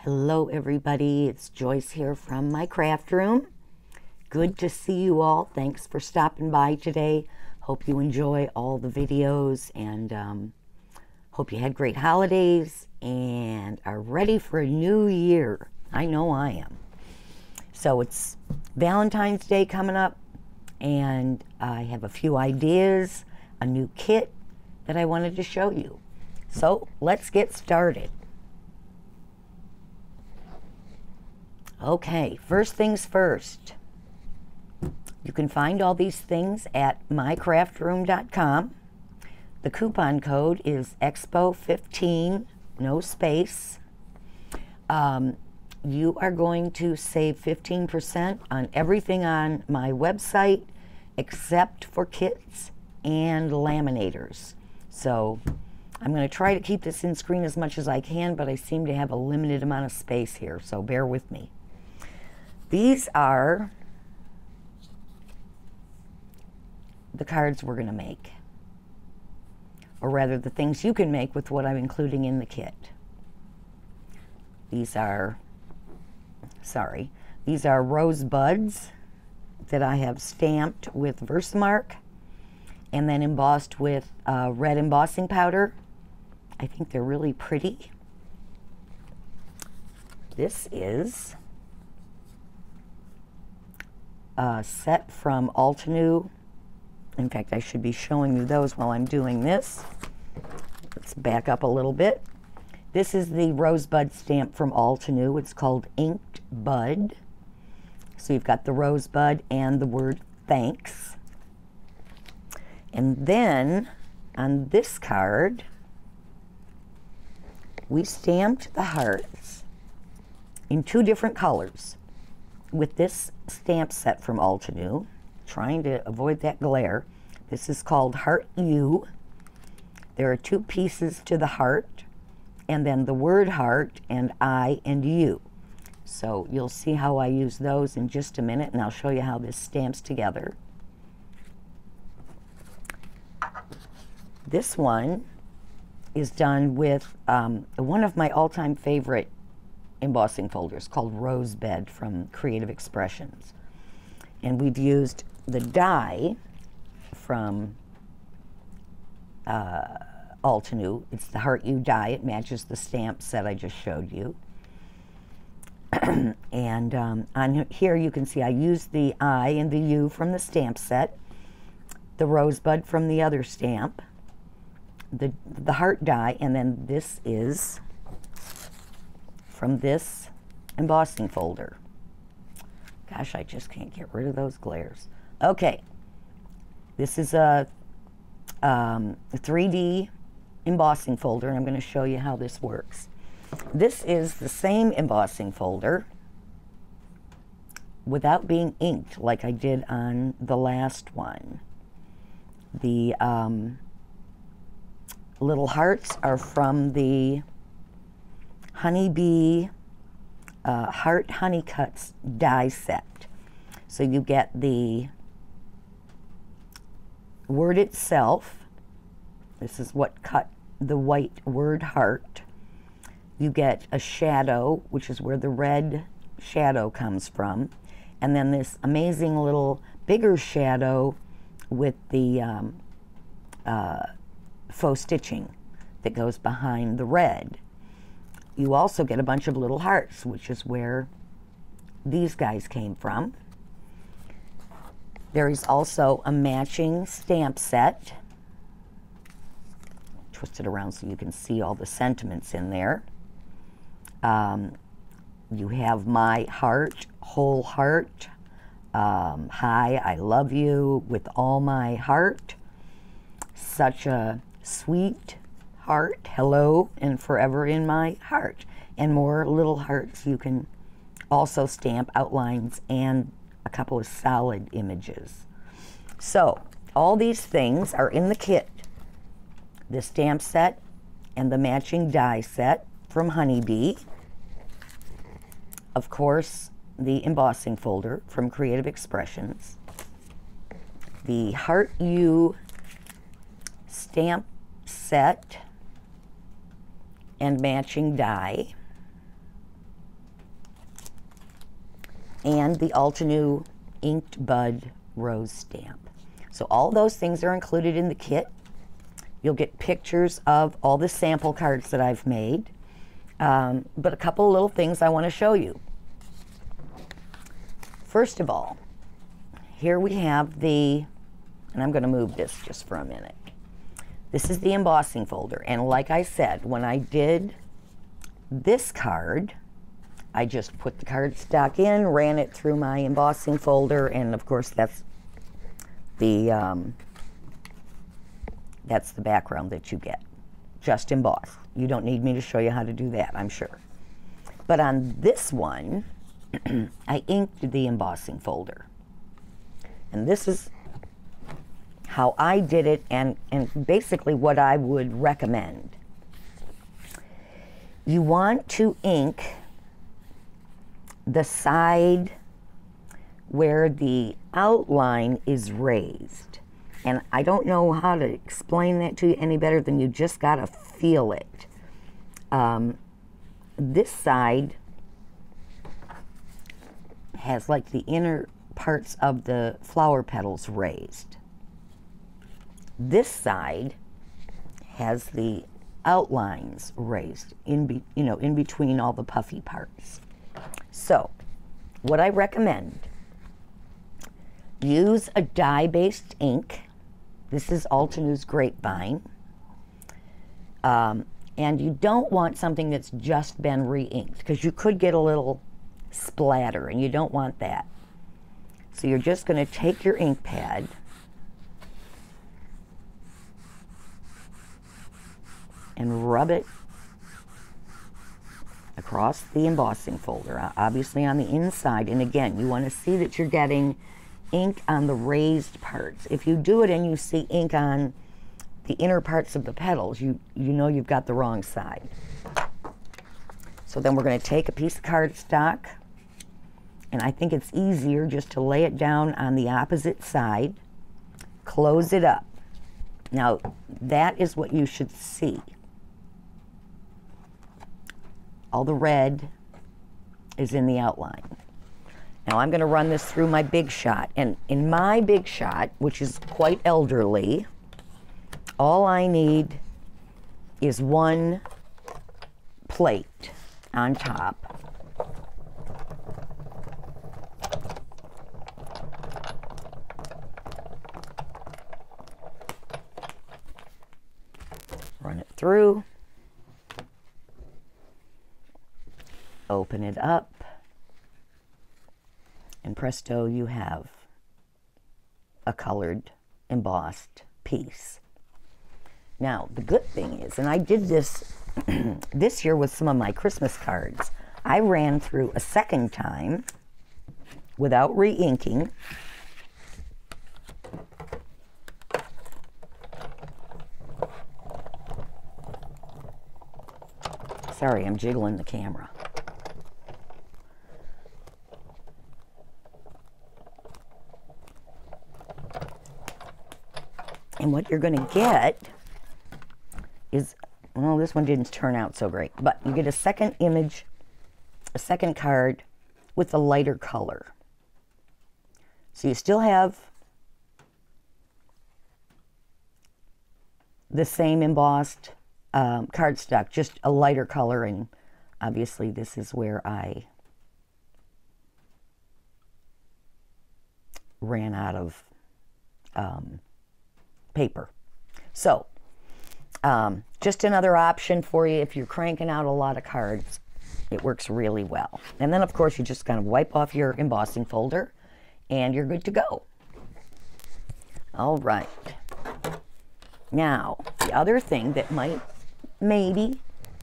Hello everybody, it's Joyce here from my craft room. Good to see you all. Thanks for stopping by today. Hope you enjoy all the videos and hope you had great holidays and are ready for a new year. I know I am. So it's Valentine's Day coming up and I have a few ideas, a new kit that I wanted to show you. So let's get started. Okay, first things first. You can find all these things at mycraftroom.com. The coupon code is EXPO15, no space. You are going to save 15% on everything on my website except for kits and laminators. So I'm going to try to keep this in screen as much as I can, but I seem to have a limited amount of space here, so bear with me. These are the cards we're going to make, or rather the things you can make with what I'm including in the kit. These are rose buds that I have stamped with Versamark and then embossed with red embossing powder. I think they're really pretty. This is a set from Altenew. In fact, I should be showing you those while I'm doing this. Let's back up a little bit. This is the rosebud stamp from Altenew. It's called Inked Bud. So you've got the rosebud and the word thanks. And then on this card, we stamped the hearts in two different colors with this stamp set from Altenew, trying to avoid that glare. This is called 𝐒𝐤𝐢. There are two pieces to the heart, and then the word heart and I and you. So you'll see how I use those in just a minute, and I'll show you how this stamps together. This one is done with one of my all-time favorite embossing folders called Rosebud from Creative Expressions. And we've used the die from Altenew. It's the 𝐒𝐤𝐢 die. It matches the stamp set I just showed you. And on here you can see I used the I and the U from the stamp set, the rosebud from the other stamp, the heart die, and then this is from this embossing folder. Gosh, I just can't get rid of those glares. Okay, this is a 3D embossing folder, and I'm going to show you how this works. This is the same embossing folder without being inked like I did on the last one. The little hearts are from the Honeybee Heart Honey Cuts die set. So you get the word itself. This is what cut the white word heart. You get a shadow, which is where the red shadow comes from, and then this amazing little bigger shadow with the faux stitching that goes behind the red. You also get a bunch of little hearts, which is where these guys came from. There is also a matching stamp set. Twist it around so you can see all the sentiments in there. You have my heart, whole heart, hi, I love you with all my heart, such a sweet heart, hello, and forever in my heart, and more little hearts. You can also stamp outlines and a couple of solid images. So all these things are in the kit. The stamp set and the matching die set from Honeybee. Of course, the embossing folder from Creative Expressions. The 𝐒𝐤𝐢 stamp set and matching die. and the Altenew Inked Bud Rose stamp. So all those things are included in the kit. You'll get pictures of all the sample cards that I've made, but a couple little things I want to show you. First of all, here we have the, and I'm going to move this just for a minute. This is the embossing folder, and like I said, when I did this card, I just put the cardstock in, ran it through my embossing folder, and of course that's the background that you get, just embossed. You don't need me to show you how to do that, I'm sure. But on this one, I inked the embossing folder. And this is how I did it, and basically what I would recommend. You want to ink the side where the outline is raised. And I don't know how to explain that to you any better than you just got to feel it. This side has like the inner parts of the flower petals raised. This side has the outlines raised in between all the puffy parts. So, what I recommend, use a dye-based ink. This is Altenew's Grapevine. And you don't want something that's just been re-inked, because you could get a little splatter, and you don't want that. So you're just going to take your ink pad and rub it across the embossing folder, obviously on the inside. And again, you want to see that you're getting ink on the raised parts. If you do it and you see ink on the inner parts of the petals, you know you've got the wrong side. So then we're going to take a piece of cardstock, and I think it's easier just to lay it down on the opposite side, close it up. Now, that is what you should see. All the red is in the outline. Now I'm going to run this through my Big Shot, and in my Big Shot, which is quite elderly, all I need is one plate on top. Run it through. Open it up, and presto, you have a colored embossed piece. Now, the good thing is, and I did this this year with some of my Christmas cards, I ran through a second time without re-inking. Sorry, I'm jiggling the camera. And what you're going to get is, well, this one didn't turn out so great, but you get a second image, a second card with a lighter color. So you still have the same embossed cardstock, just a lighter color, and obviously this is where I ran out of paper. So, just another option for you if you're cranking out a lot of cards. It works really well. And then, of course, you just kind of wipe off your embossing folder, and you're good to go. All right. Now, the other thing that might maybe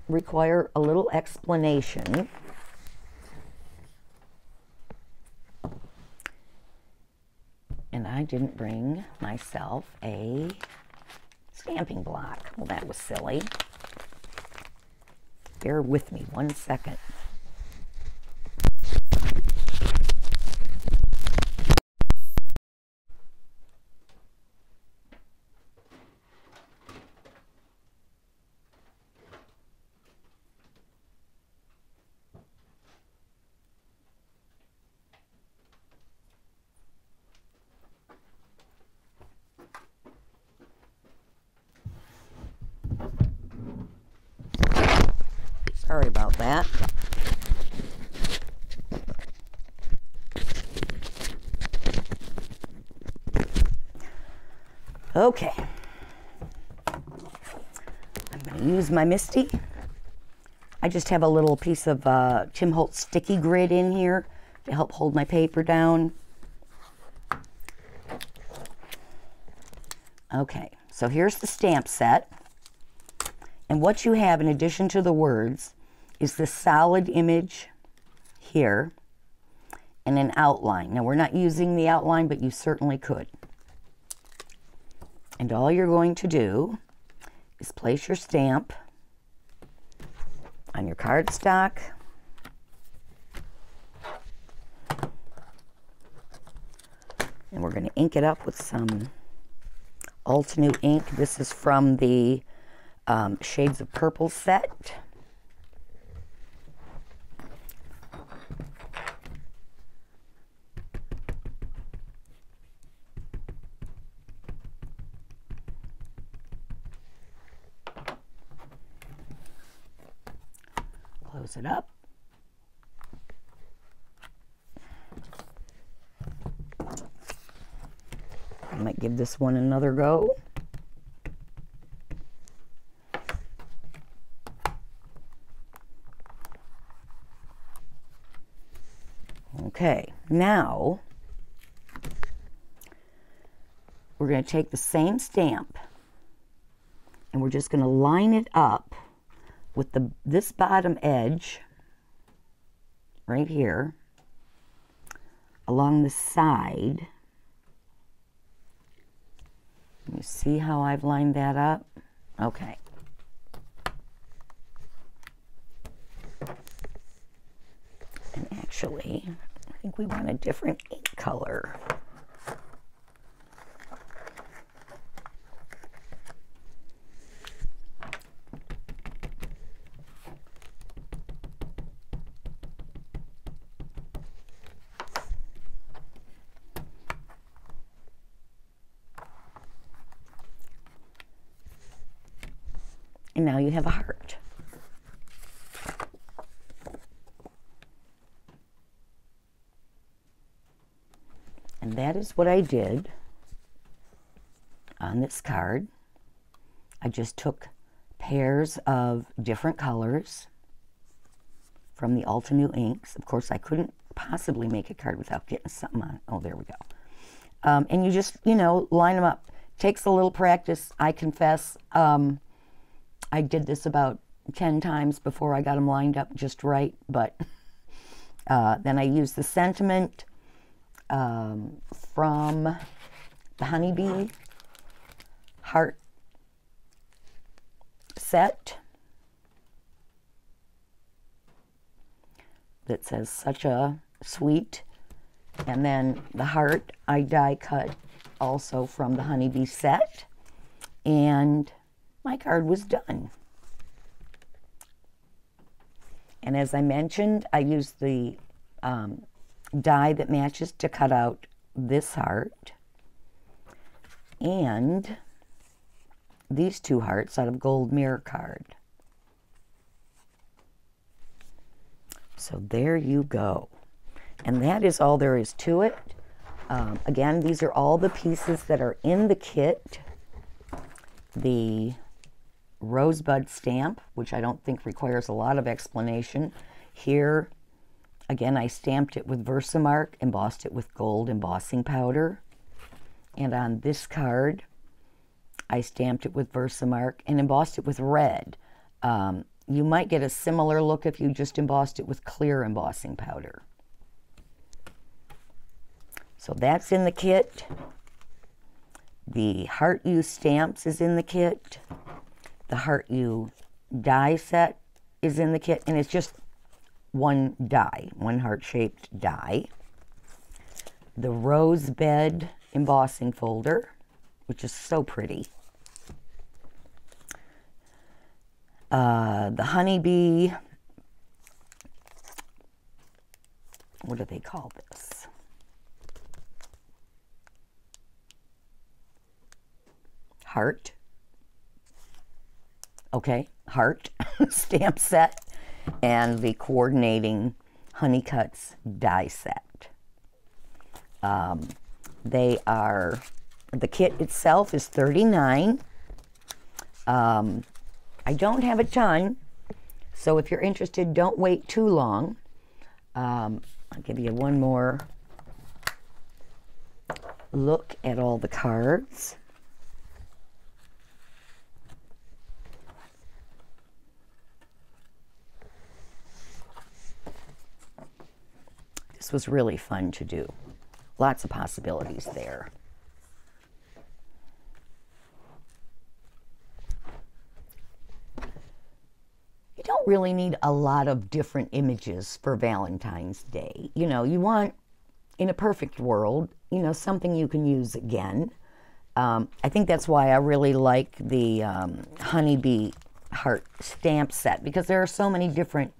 require a little explanation and I didn't bring myself a stamping block. Well, that was silly. Bear with me 1 second. that. Okay. I'm going to use my Misty. I just have a little piece of Tim Holtz sticky grid in here to help hold my paper down. Okay, so here's the stamp set. And what you have in addition to the words is the solid image here and an outline. Now, we're not using the outline, but you certainly could. And all you're going to do is place your stamp on your cardstock. And we're going to ink it up with some Altenew ink. This is from the Shades of Purple set. Close it up. I might give this one another go. Okay, now we're going to take the same stamp and we're just going to line it up with this bottom edge right here along the side. You see how I've lined that up? Okay. And actually, I think we want a different ink color. And now you have a heart. And that is what I did on this card. I just took pairs of different colors from the Altenew inks. Of course, I couldn't possibly make a card without getting something on. Oh, there we go. And you just, you know, line them up. Takes a little practice, I confess. I did this about 10 times before I got them lined up just right, but then I used the sentiment from the Honeybee Heart set that says such a sweet, and then the heart I die cut also from the Honeybee set, and my card was done. And as I mentioned, I used the die that matches to cut out this heart and these two hearts out of gold mirror card. So there you go. And that is all there is to it. Again, these are all the pieces that are in the kit. The rosebud stamp, which I don't think requires a lot of explanation. Here, again, I stamped it with Versamark, embossed it with gold embossing powder. And on this card, I stamped it with Versamark and embossed it with red. You might get a similar look if you just embossed it with clear embossing powder. So that's in the kit. The Heart You stamps is in the kit. The Heart You die set is in the kit, and it's just one die, one heart-shaped die. The Rosebud embossing folder, which is so pretty. The Honeybee, what do they call this? Heart. Okay, heart stamp set. and the coordinating Honey Cuts die set. They are, the kit itself is $39. I don't have a ton, so if you're interested, don't wait too long. I'll give you one more look at all the cards. This was really fun to do. Lots of possibilities there. You don't really need a lot of different images for Valentine's Day. You know, you want, in a perfect world, you know, something you can use again. I think that's why I really like the honeybee heart stamp set, because there are so many different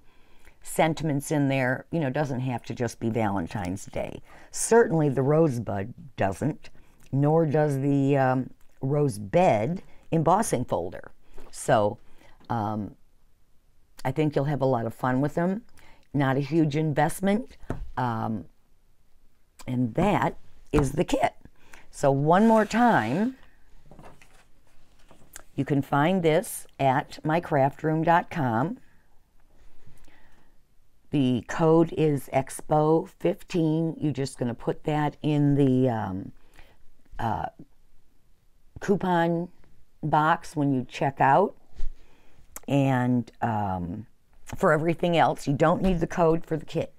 sentiments in there. You know, it doesn't have to just be Valentine's Day. Certainly the rosebud doesn't, nor does the rose bed embossing folder. So I think you'll have a lot of fun with them. Not a huge investment. And that is the kit. So one more time, you can find this at mycraftroom.com. The code is EXPO15. You're just going to put that in the coupon box when you check out. And for everything else, you don't need the code for the kit.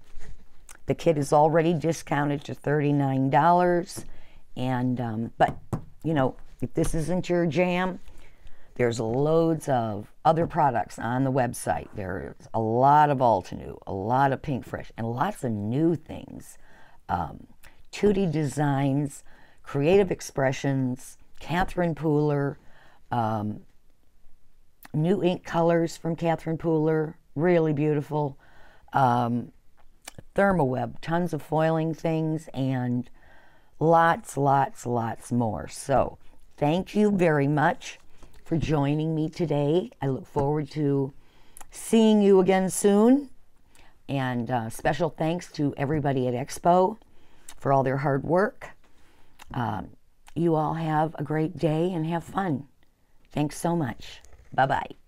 The kit is already discounted to $39. And but, you know, if this isn't your jam, there's loads of other products on the website. There's a lot of Altenew, a lot of Pink Fresh, and lots of new things. 2D Designs, Creative Expressions, Catherine Pooler, new ink colors from Catherine Pooler, really beautiful. Thermoweb, tons of foiling things, and lots more. So thank you very much for joining me today. I look forward to seeing you again soon. And special thanks to everybody at Expo for all their hard work. You all have a great day and have fun. Thanks so much. Bye-bye.